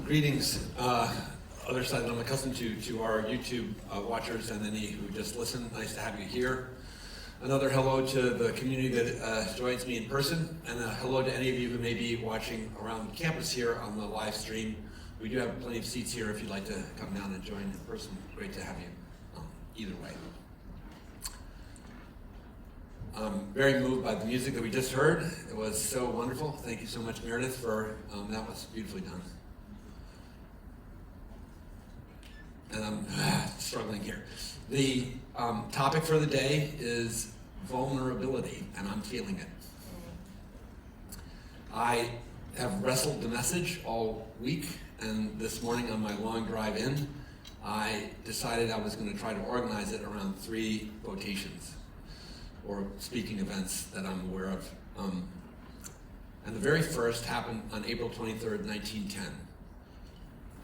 Greetings, other side that I'm accustomed to our YouTube watchers and any who just listen. Nice to have you here. Another hello to the community that joins me in person, and a hello to any of you who may be watching around campus here on the live stream. We do have plenty of seats here if you'd like to come down and join in person. Great to have you either way. I'm very moved by the music that we just heard. It was so wonderful. Thank you so much, Meredith, for that was beautifully done. And I'm struggling here. The topic for the day is vulnerability, and I'm feeling it. I have wrestled the message all week, and this morning on my long drive in, I decided I was going to try to organize it around 3 quotations or speaking events that I'm aware of. And the very first happened on April 23rd, 1910,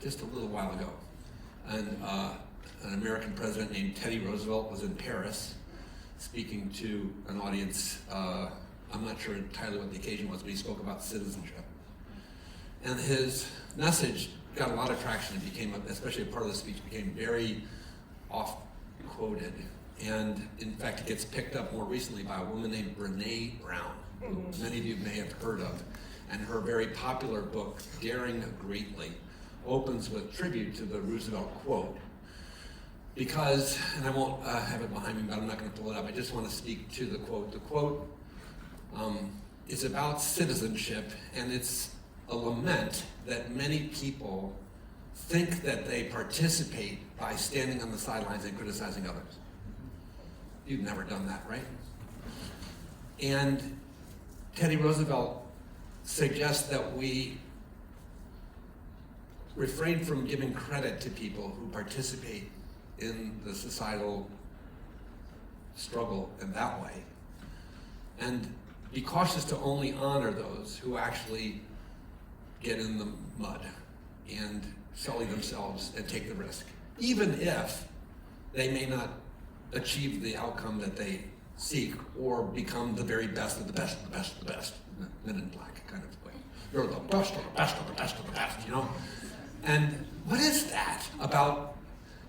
just a little while ago. And an American president named Teddy Roosevelt was in Paris speaking to an audience. I'm not sure entirely what the occasion was, but he spoke about citizenship. And his message got a lot of traction. It became, especially a part of the speech, became very oft-quoted. And in fact, it gets picked up more recently by a woman named Brene Brown, who many of you may have heard of. And her very popular book, Daring Greatly, opens with tribute to the Roosevelt quote. Because, and I won't have it behind me, but I'm not going to pull it up. I just want to speak to the quote. The quote is about citizenship, and it's a lament that many people think that they participate by standing on the sidelines and criticizing others. You've never done that, right? And Teddy Roosevelt suggests that we refrain from giving credit to people who participate in the societal struggle in that way, and be cautious to only honor those who actually get in the mud and sully themselves and take the risk, even if they may not achieve the outcome that they seek or become the very best of the best of the best of the best, Men in Black kind of way. You're the best of the best of the best of the best, you know? And what is that about?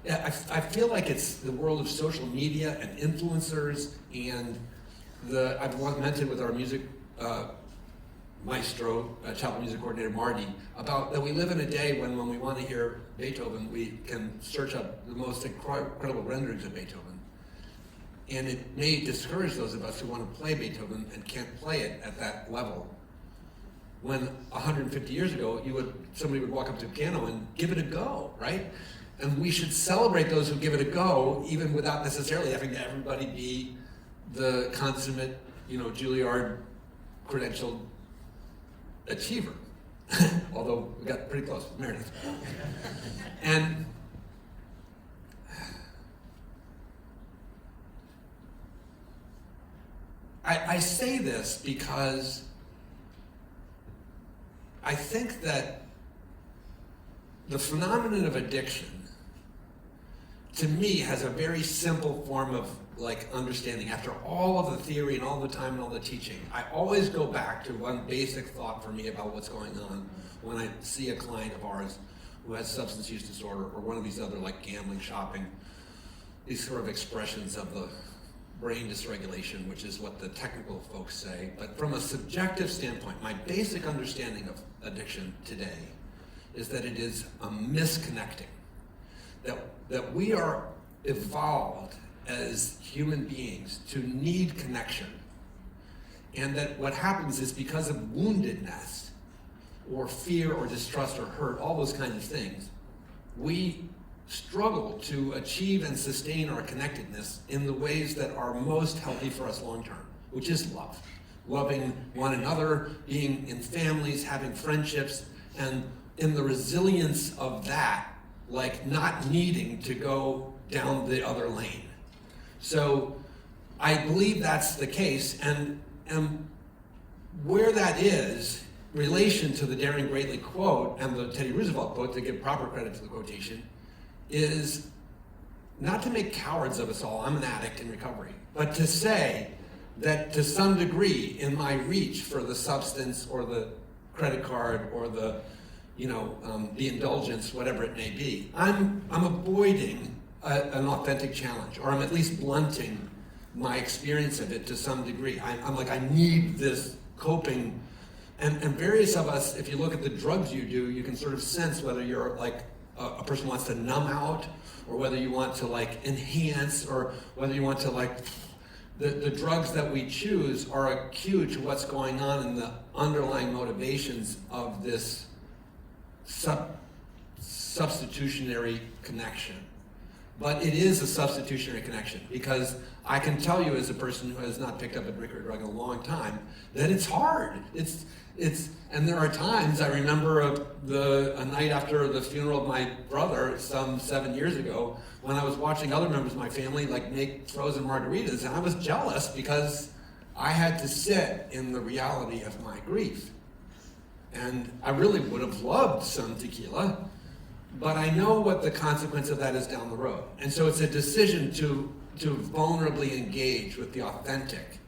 I feel like it's the world of social media and influencers, and I've lamented with our music maestro, chapel music coordinator Marty, about that we live in a day when we want to hear Beethoven, we can search up the most incredible renderings of Beethoven. And it may discourage those of us who want to play Beethoven and can't play it at that level. When 150 years ago, somebody would walk up to a piano and give it a go, right? And we should celebrate those who give it a go, even without necessarily having everybody be the consummate, Juilliard credentialed achiever. Although we got pretty close with Meredith. And I say this because I think that the phenomenon of addiction, to me, has a very simple form of understanding. After all of the theory and all the time and all the teaching, I always go back to one basic thought for me about what's going on when I see a client of ours who has substance use disorder or one of these other gambling, shopping, these sort of expressions of the brain dysregulation, which is what the technical folks say. But from a subjective standpoint, my basic understanding of addiction today is that it is a misconnecting. That we are evolved as human beings to need connection. And that what happens is because of woundedness or fear or distrust or hurt, all those kinds of things, we struggle to achieve and sustain our connectedness in the ways that are most healthy for us long term, which is love. Loving one another, being in families, having friendships, and in the resilience of that, not needing to go down the other lane. So I believe that's the case, and where that is, relation to the Daring Greatly quote and the Teddy Roosevelt quote, to give proper credit to the quotation, is not to make cowards of us all. I'm an addict in recovery, but to say that to some degree in my reach for the substance or the credit card or the the indulgence, whatever it may be. I'm avoiding an authentic challenge, or I'm at least blunting my experience of it to some degree. I'm like, I need this coping. And various of us, if you look at the drugs you do, you can sort of sense whether you're like a person wants to numb out, or whether you want to like enhance, or whether you want to like, the drugs that we choose are a cue to what's going on in the underlying motivations of this substitutionary connection. But it is a substitutionary connection, because I can tell you, as a person who has not picked up a drink or drug in a long time, that it's hard. And there are times, I remember a night after the funeral of my brother some 7 years ago, when I was watching other members of my family like make frozen margaritas, and I was jealous because I had to sit in the reality of my grief. And I really would have loved some tequila, but I know what the consequence of that is down the road. And so it's a decision to vulnerably engage with the authentic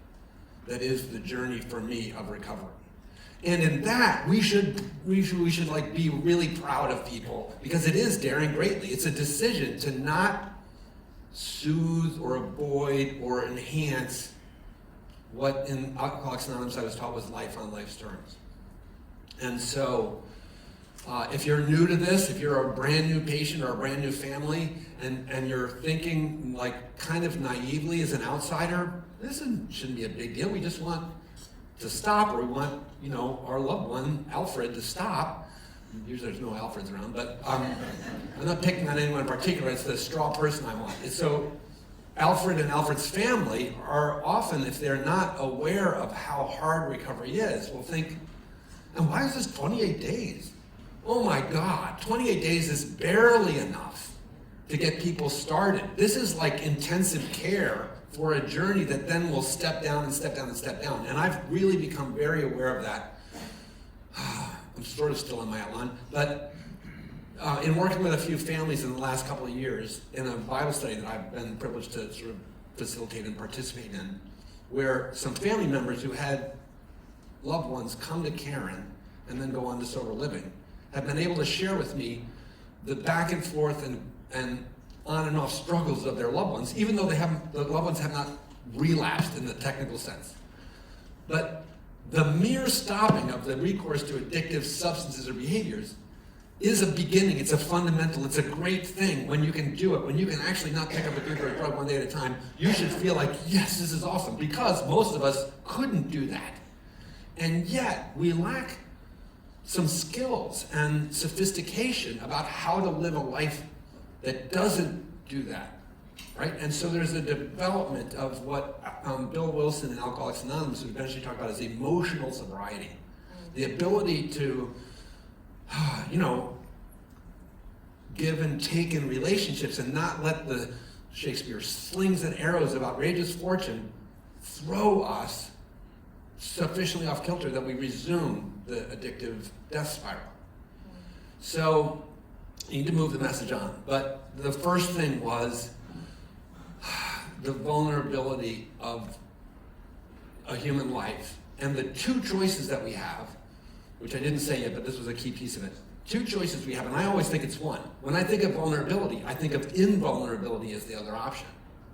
that is the journey for me of recovery. And in that, we should like be really proud of people, because it is daring greatly. It's a decision to not soothe or avoid or enhance what in Alcoholics Anonymous I was taught was life on life's terms. And so, if you're new to this, if you're a brand new patient or a brand new family, and you're thinking like kind of naively as an outsider, this shouldn't be a big deal. We just want to stop, or we want, our loved one, Alfred, to stop. Usually there's no Alfreds around, but I'm not picking on anyone in particular. It's the straw person I want. And so Alfred and Alfred's family are often, if they're not aware of how hard recovery is, will think, and why is this 28 days? Oh my God, 28 days is barely enough to get people started. This is like intensive care for a journey that then will step down and step down and step down. And I've really become very aware of that. I'm sort of still in my outline, but in working with a few families in the last couple of years, in a Bible study that I've been privileged to sort of facilitate and participate in, where some family members who had loved ones come to Caron and then go on to sober living have been able to share with me the back and forth and on and off struggles of their loved ones, even though the loved ones have not relapsed in the technical sense. But the mere stopping of the recourse to addictive substances or behaviors is a beginning. It's a fundamental. It's a great thing when you can do it. When you can actually not pick up a drink or a drug one day at a time, you should feel like, yes, this is awesome, because most of us couldn't do that. And yet, we lack some skills and sophistication about how to live a life that doesn't do that, right? And so there's a development of what Bill Wilson and Alcoholics Anonymous would eventually talk about as emotional sobriety. The ability to, give and take in relationships and not let the Shakespeare slings and arrows of outrageous fortune throw us sufficiently off kilter that we resume the addictive death spiral. So, you need to move the message on. But the first thing was the vulnerability of a human life. And the two choices that we have, which I didn't say yet, but this was a key piece of it. Two choices we have, and I always think it's one. When I think of vulnerability, I think of invulnerability as the other option,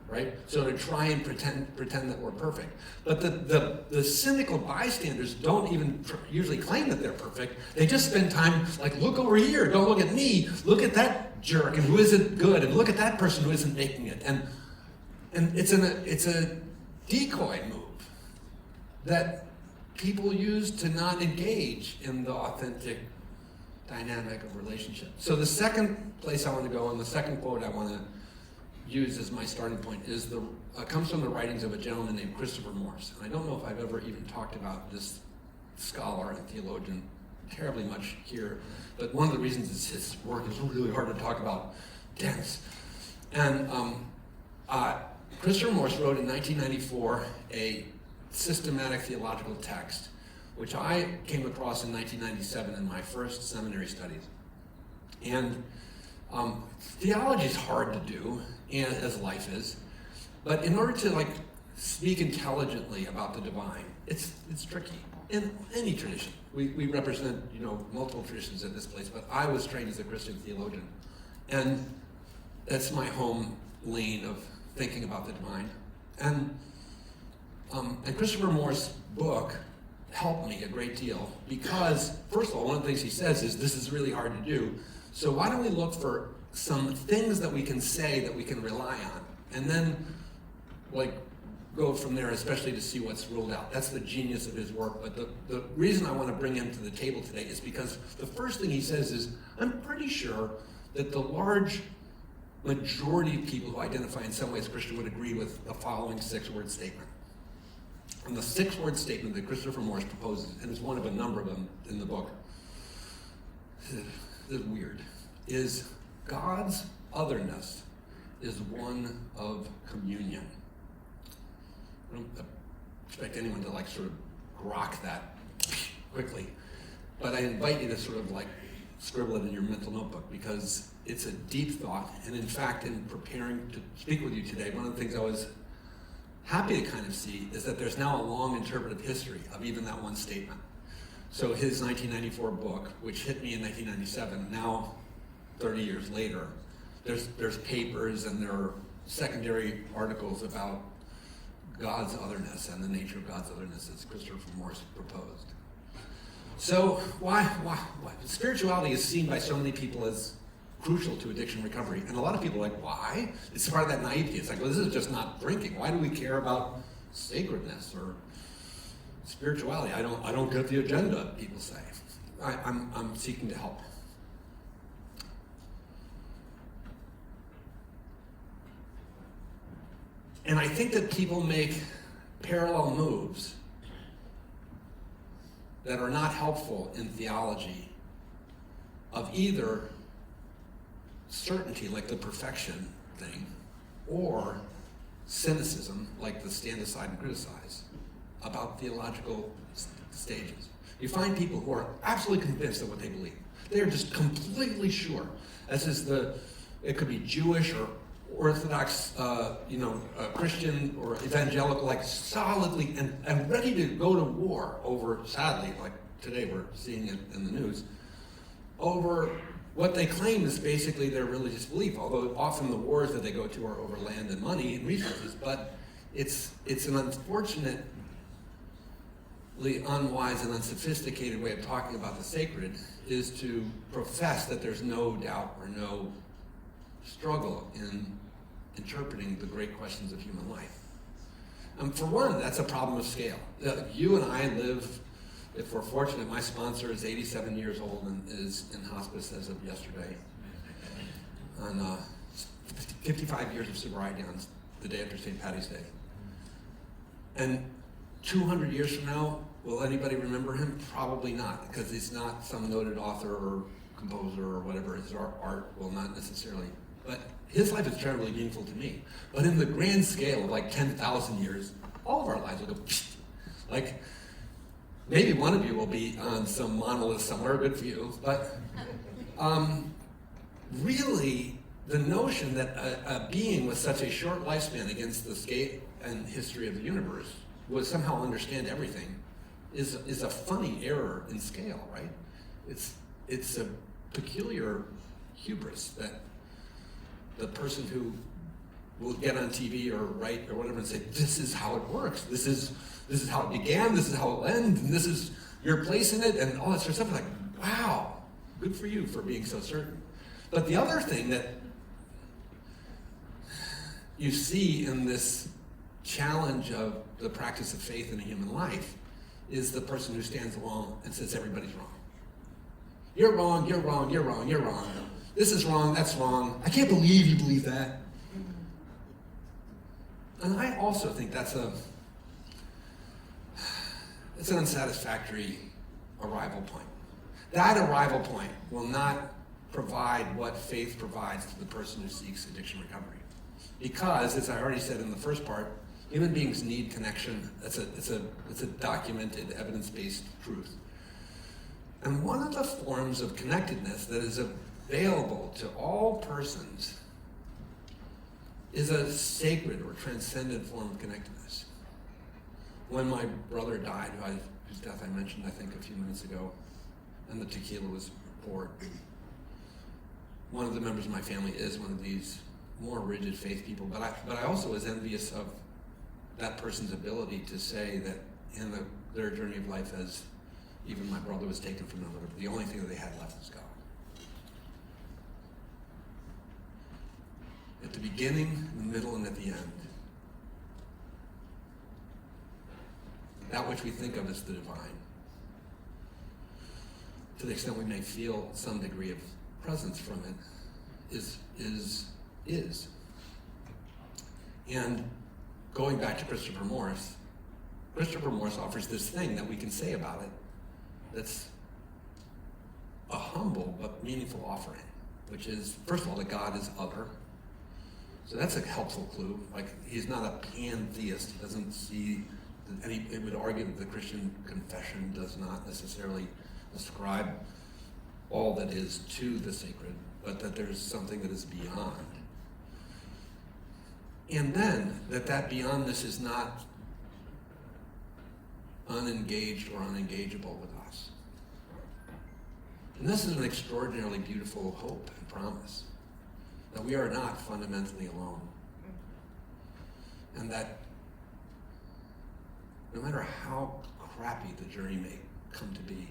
right? So to try and pretend that we're perfect. But the cynical bystanders don't even usually claim that they're perfect. They just spend time like, look over here, don't look at me, look at that jerk and who isn't good, and look at that person who isn't making it. And it's a decoy move that people use to not engage in the authentic dynamic of relationship. So the second place I want to go, and the second quote I want to use as my starting point, is comes from the writings of a gentleman named Christopher Morse. And I don't know if I've ever even talked about this scholar and theologian terribly much here, but one of the reasons is his work is really hard to talk about, dense. And Christopher Morse wrote in 1994 a systematic theological text, which I came across in 1997 in my first seminary studies. And theology is hard to do, as life is, but in order to speak intelligently about the divine, it's tricky. in any tradition. We represent, multiple traditions at this place, but I was trained as a Christian theologian. And that's my home lane of thinking about the divine. And Christopher Moore's book helped me a great deal because, first of all, one of the things he says is this is really hard to do. So why don't we look for some things that we can say that we can rely on, and then go from there, especially to see what's ruled out. That's the genius of his work. But the reason I want to bring him to the table today is because the first thing he says is, I'm pretty sure that the large majority of people who identify in some way as Christian would agree with the following 6-word statement. And the 6-word statement that Christopher Morse proposes, and it's one of a number of them in the book, is weird, is God's otherness is one of communion. I don't expect anyone to sort of grok that quickly, but I invite you to sort of scribble it in your mental notebook because it's a deep thought. And in fact, in preparing to speak with you today, one of the things I was happy to kind of see is that there's now a long interpretive history of even that one statement. So his 1994 book, which hit me in 1997, now 30 years later, there's papers and there are secondary articles about God's otherness and the nature of God's otherness as Christopher Morse proposed. So why? Spirituality is seen by so many people as crucial to addiction recovery. And a lot of people are like, why? It's part of that naivety. It's well, this is just not drinking. Why do we care about sacredness or spirituality? I don't get the agenda, people say. I'm seeking to help. And I think that people make parallel moves that are not helpful in theology of either certainty, like the perfection thing, or cynicism, like the stand aside and criticize, about theological stages. You find people who are absolutely convinced of what they believe. They are just completely sure. As is it could be Jewish or Orthodox, Christian or evangelical, solidly and ready to go to war over, sadly, like today we're seeing it in the news, over what they claim is basically their religious belief, although often the wars that they go to are over land and money and resources, but it's an unfortunately unwise and unsophisticated way of talking about the sacred is to profess that there's no doubt or no struggle in interpreting the great questions of human life. For one, that's a problem of scale. You and I live, if we're fortunate, my sponsor is 87 years old and is in hospice as of yesterday. On 55 years of sobriety on the day after St. Patty's Day. And 200 years from now, will anybody remember him? Probably not, because he's not some noted author or composer or whatever. His art will not necessarily. But his life is terribly meaningful to me. But in the grand scale of 10,000 years, all of our lives will go psh. Maybe one of you will be on some monolith somewhere, good for you. But really, the notion that a being with such a short lifespan against the scale and history of the universe would somehow understand everything is a funny error in scale, right? It's a peculiar hubris that the person who will get on TV or write or whatever and say, this is how it works, this is how it began, this is how it'll end, and this is your place in it, and all that sort of stuff. Wow, good for you for being so certain. But the other thing that you see in this challenge of the practice of faith in a human life is the person who stands alone and says everybody's wrong. You're wrong, you're wrong, you're wrong, you're wrong. This is wrong, that's wrong. I can't believe you believe that. And I also think it's an unsatisfactory arrival point. That arrival point will not provide what faith provides to the person who seeks addiction recovery. Because, as I already said in the first part, human beings need connection. It's a documented, evidence-based truth. And one of the forms of connectedness that is available to all persons is a sacred or transcendent form of connectedness. When my brother died, who I whose death I mentioned, I think, a few minutes ago, and the tequila was poured. One of the members of my family is one of these more rigid faith people, but I also was envious of that person's ability to say that in their journey of life, as even my brother was taken from them, the only thing that they had left was God. At the beginning, the middle, and at the end, that which we think of as the divine, to the extent we may feel some degree of presence from it, is. And going back to Christopher Morse offers this thing that we can say about it that's a humble but meaningful offering, which is, first of all, that God is other. So that's a helpful clue. Like, he's not a pantheist. He doesn't see, and he would argue that the Christian confession does not necessarily ascribe all that is to the sacred, but that there's something that is beyond. And then that beyondness is not unengaged or unengageable with us. And this is an extraordinarily beautiful hope and promise, that we are not fundamentally alone. And that no matter how crappy the journey may come to be,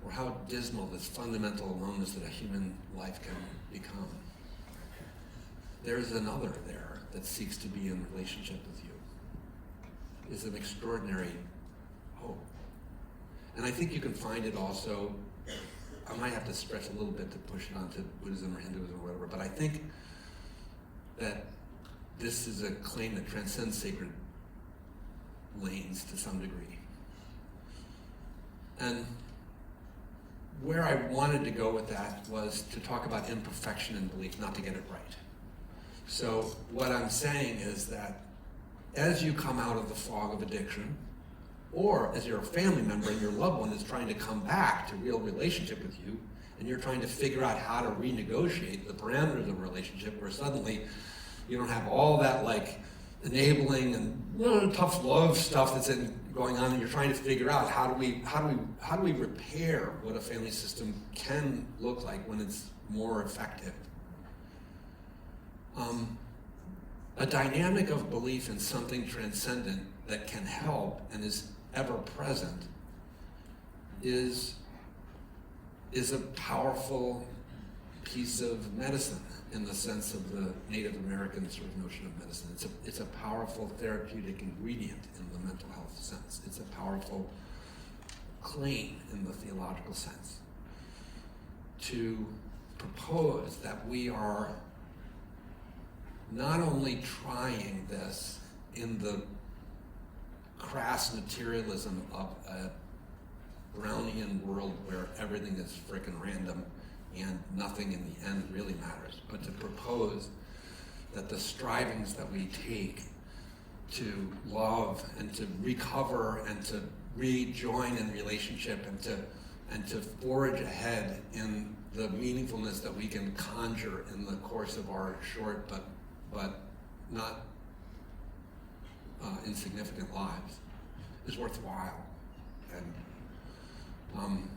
or how dismal this fundamental aloneness that a human life can become, there's another there that seeks to be in relationship with you. It's an extraordinary hope. And I think you can find it also, I might have to stretch a little bit to push it onto Buddhism or Hinduism or whatever, but I think that this is a claim that transcends sacred lanes to some degree. And where I wanted to go with that was to talk about imperfection in belief, not to get it right. So what I'm saying is that as you come out of the fog of addiction, or as you're a family member and your loved one is trying to come back to real relationship with you, and you're trying to figure out how to renegotiate the parameters of a relationship where suddenly you don't have all that like enabling and tough love stuff that's going on, and you're trying to figure out how do we repair what a family system can look like when it's more effective. A dynamic of belief in something transcendent that can help and is ever present is a powerful piece of medicine in the sense of the Native American sort of notion of medicine. It's a powerful therapeutic ingredient in the mental health sense. It's a powerful claim in the theological sense to propose that we are not only trying this in the crass materialism of a Brownian world where everything is frickin' random and nothing in the end really matters, but to propose that the strivings that we take to love and to recover and to rejoin in relationship and to forge ahead in the meaningfulness that we can conjure in the course of our short but not insignificant lives is worthwhile. And I'm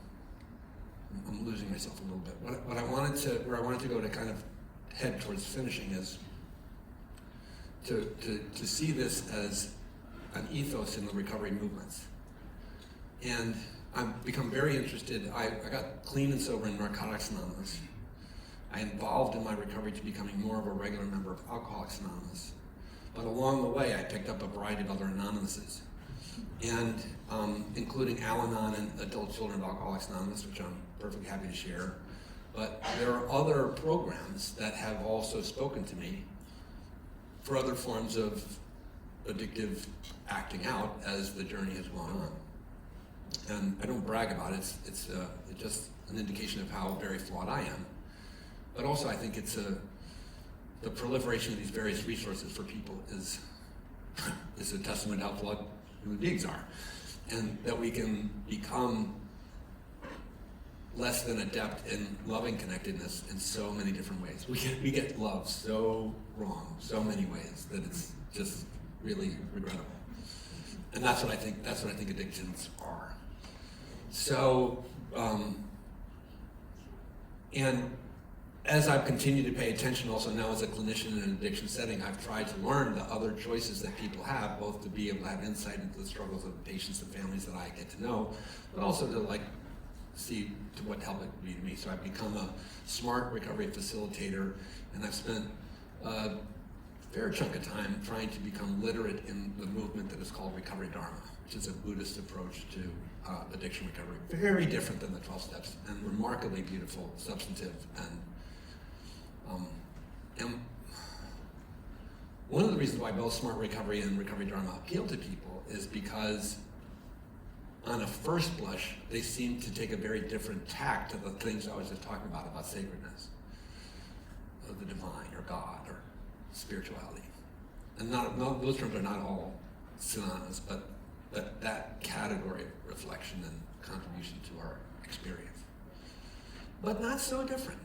losing myself a little bit. Where I wanted to go to kind of head towards finishing is to see this as an ethos in the recovery movements. And I've become very interested. I got clean and sober in Narcotics Anonymous. I involved in my recovery to becoming more of a regular member of Alcoholics Anonymous. But along the way, I picked up a variety of other Anonymouses, and including Al-Anon and Adult Children of Alcoholics Anonymous, which I'm perfectly happy to share. But there are other programs that have also spoken to me for other forms of addictive acting out as the journey has gone on. And I don't brag about it. It's just an indication of how very flawed I am. But also, I think it's the proliferation of these various resources for people is a testament to how flawed human beings are, and that we can become less than adept in loving connectedness in so many different ways. We get love so wrong, so many ways, that it's just really regrettable. And that's what I think addictions are. So, and as I've continued to pay attention also now as a clinician in an addiction setting, I've tried to learn the other choices that people have, both to be able to have insight into the struggles of patients and families that I get to know, but also to see to what help it would be to me. So I've become a smart recovery facilitator, and I've spent a fair chunk of time trying to become literate in the movement that is called Recovery Dharma, which is a Buddhist approach to addiction recovery. Very different than the 12 steps, and remarkably beautiful, substantive, and one of the reasons why both Smart Recovery and Recovery Dharma appeal to people is because on a first blush, they seem to take a very different tack to the things I was just talking about sacredness, of the divine, or God, or spirituality. And those terms are not all synonymous, but that category of reflection and contribution to our experience. But not so different.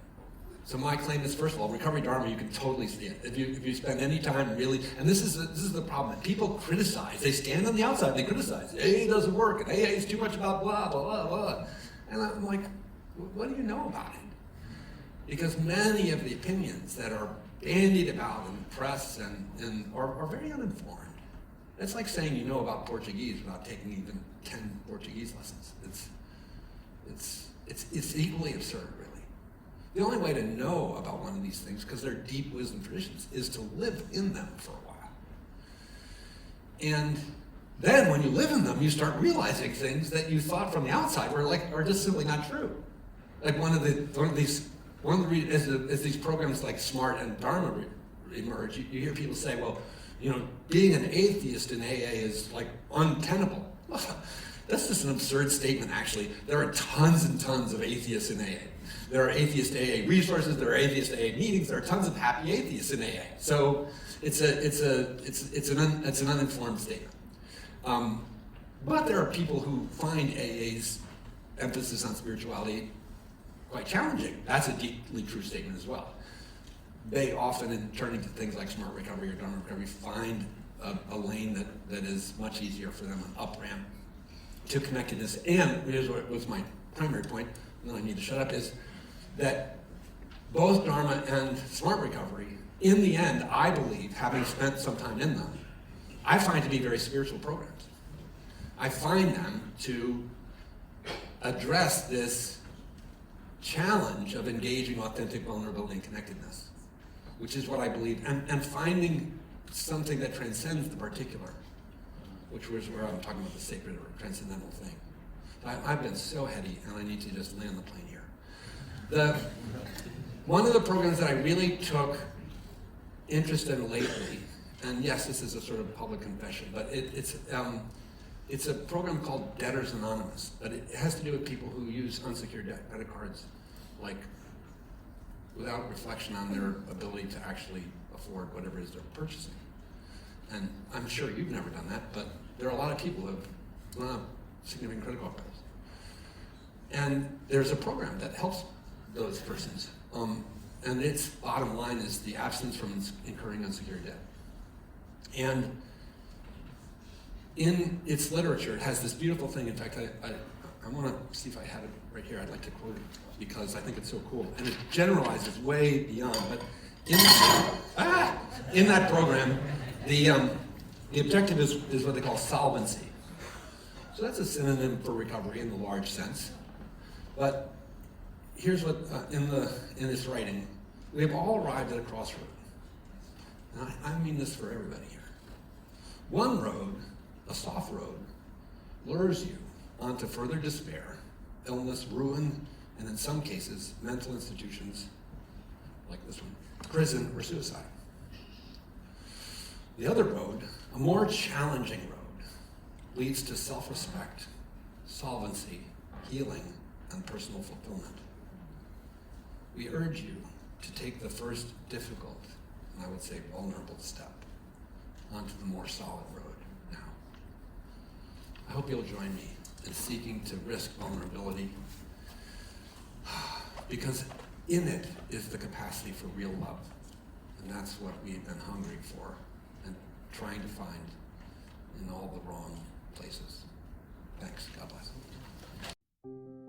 So my claim is, first of all, Recovery Dharma, you can totally see it. If you spend any time really, and this is the problem, people criticize. They stand on the outside, they criticize. AA doesn't work, and AA is too much about blah, blah, blah, blah. And I'm like, what do you know about it? Because many of the opinions that are bandied about in the press and are very uninformed. It's like saying you know about Portuguese without taking even 10 Portuguese lessons. It's equally absurd, really. The only way to know about one of these things, because they're deep wisdom traditions, is to live in them for a while. And then when you live in them, you start realizing things that you thought from the outside are just simply not true. Like one of the reasons as these programs like Smart and Dharma emerge, you hear people say, well, being an atheist in AA is like untenable. That's just an absurd statement, actually. There are tons and tons of atheists in AA. There are atheist AA resources, there are atheist AA meetings, there are tons of happy atheists in AA. So it's an uninformed statement. But there are people who find AA's emphasis on spirituality quite challenging. That's a deeply true statement as well. They often, in turning to things like Smart Recovery or Dharma Recovery, find a lane that is much easier for them, an up-ramp to connectedness. And here's what was my primary point, and then I need to shut up, is that both Dharma and Smart Recovery, in the end, I believe, having spent some time in them, I find to be very spiritual programs. I find them to address this challenge of engaging authentic vulnerability and connectedness, which is what I believe, and finding something that transcends the particular, which was where I'm talking about the sacred or transcendental thing. I've been so heady, and I need to just land the plane here. One of the programs that I really took interest in lately, and yes, this is a sort of public confession, but it's a program called Debtors Anonymous, but it has to do with people who use unsecured credit cards, like without reflection on their ability to actually afford whatever it is they're purchasing. And I'm sure you've never done that, but there are a lot of people who have significant credit card bills. And there's a program that helps those persons. And its bottom line is the absence from incurring unsecured debt. And in its literature, it has this beautiful thing. In fact, I want to see if I have it right here. I'd like to quote it because I think it's so cool. And it generalizes way beyond. But in that program, the objective is what they call solvency. So that's a synonym for recovery in the large sense. But here's what, in this writing, we have all arrived at a crossroad. And I mean this for everybody here. One road, a soft road, lures you onto further despair, illness, ruin, and in some cases, mental institutions like this one, prison or suicide. The other road, a more challenging road, leads to self-respect, solvency, healing, and personal fulfillment. We urge you to take the first difficult, and I would say vulnerable step onto the more solid road now. I hope you'll join me in seeking to risk vulnerability, because in it is the capacity for real love. And that's what we've been hungry for and trying to find in all the wrong places. Thanks. God bless.